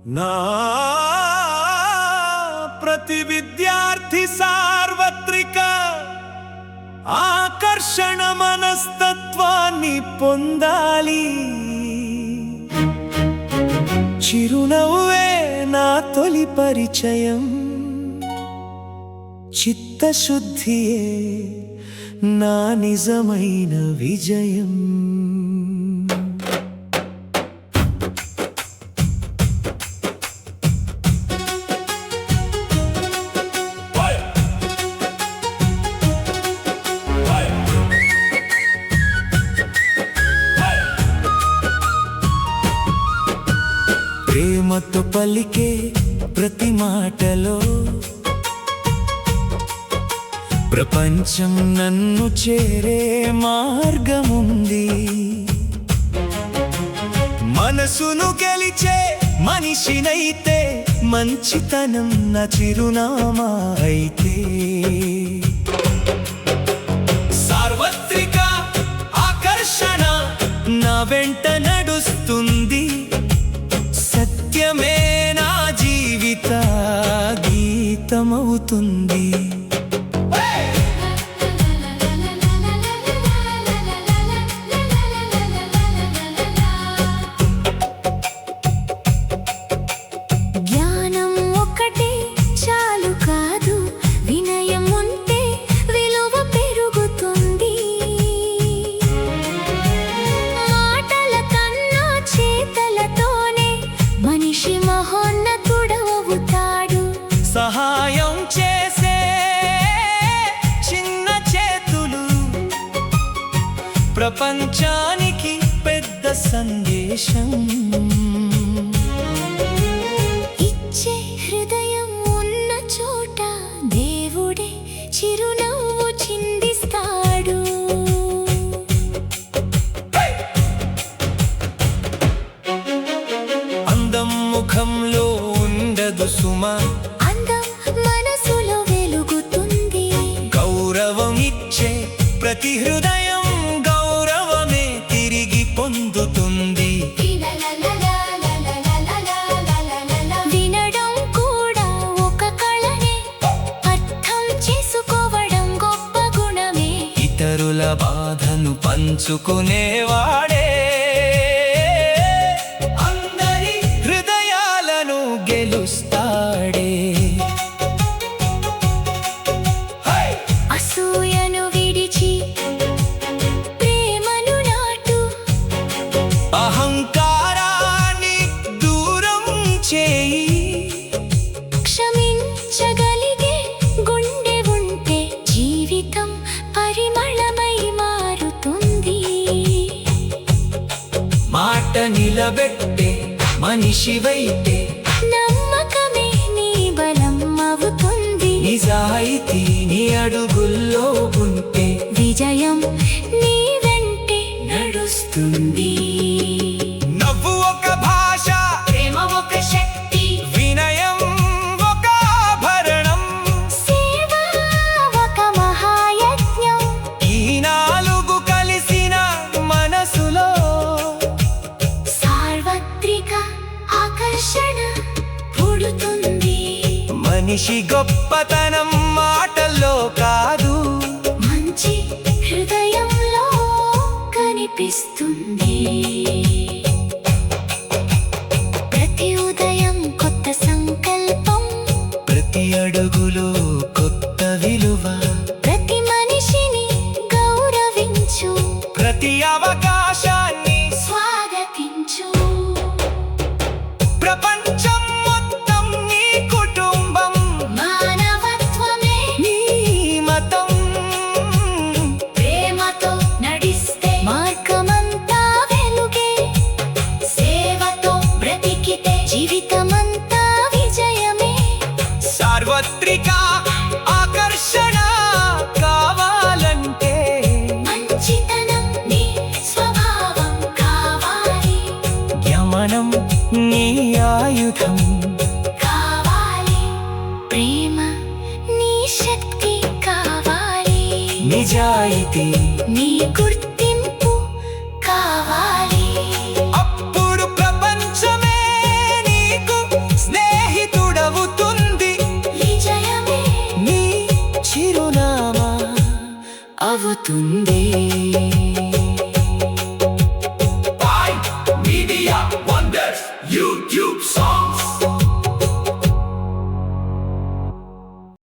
నా ప్రతి విద్యార్థి సార్వత్రిక ఆకర్షణ మనస్తత్వాన్ని పొందాలి. చిరునవ్వే నా తొలి పరిచయం, చిత్తశుద్ధియే నా నిజమైన విజయం. ప్రేమతో పలికే ప్రతి మాటలో ప్రపంచం నన్ను చేరే మార్గముంది. మనసును గెలిచే మనిషినైతే మంచితనం నా చిరునామా అయితే. సార్వత్రిక ఆకర్షణ నా వెంట నడుస్తుంది, సత్యమే నా జీవిత గీతమవుతుంది. జ్ఞానం ఒక్కటే చాలు కాదు, వినయం ఉంటే విలువ పెరుగుతుంది. మాటల కన్నా చేతలతోనే మనిషి మహోన్నతుడవుతాడు. సహాయం చేసే చిన్న చేతులు ప్రపంచానికి పెద్ద సందేశం. ఇచ్చే హృదయం ఉన్న చోట దేవుడే చిరునవ్వు చిందిస్తాడు. అందం ముఖంలో ఉండదు సుమా, అందం మనసులో వెలుగుతుంది. గౌరవం ఇచ్చే ప్రతి హృదయం గౌరవమే తిరిగి పొందుతుంది. వినడం కూడా ఒక కళనే, అర్థం చేసుకోవడం గొప్ప గుణమే. ఇతరుల బాధను పంచుకునేవాడే అందరి హృదయాలను గెలుస్తాడే. అసూయను విడిచి ప్రేమను నాటు, అహంకారాన్ని దూరం చేయి. క్షమించగలిగే గుండె ఉంటే జీవితం పరిమళమై మారుతుంది. మాట నిలబెట్టే మనిషివైతే నమ్మకమే నీ బలం అవుతుంది. నిజాయితీ నీ అడుగుల్లో ఉంటే విజయం నీ వెంటే నడుస్తుంది. నవ్వు ఒక భాష, ప్రేమ ఒక శక్తి, వినయం ఒక ఆభరణం, సేవ ఒక మహాయజ్ఞం. ఈ నాలుగు కలిసిన మనసులో సార్వత్రిక ఆకర్షణ పుడుతుంది. మనిషి గొప్పతనం మాటల్లో కాదు, మంచి హృదయంలో కనిపిస్తుంది. ప్రతి ఉదయం కొత్త సంకల్పం, ప్రతి అడుగులో కొత్త విలువ, ప్రతి మనిషిని గౌరవించు, ప్రతి అవకాశాన్ని స్వాగతించు. ప్రపంచం మొత్తం నీ కుటుంబం, మానవత్వమే నీ మతం. ప్రేమతో నడిస్తే మార్గమంతా వెలుగే, సేవతో బ్రతికితే జీవితమంతా విజయమే. సార్వత్రిక ఆకర్షణ కావాలంటే మంచితనం నీ స్వభావం కావాలి. గమనం నీ ఆయుధం కావాలి. ప్రేమ నీ శక్తి కావాలి. నిజాయితీ నీ గుర్తింపు కావాలి. అప్పుడు ప్రపంచమే నీకు అవుతుంది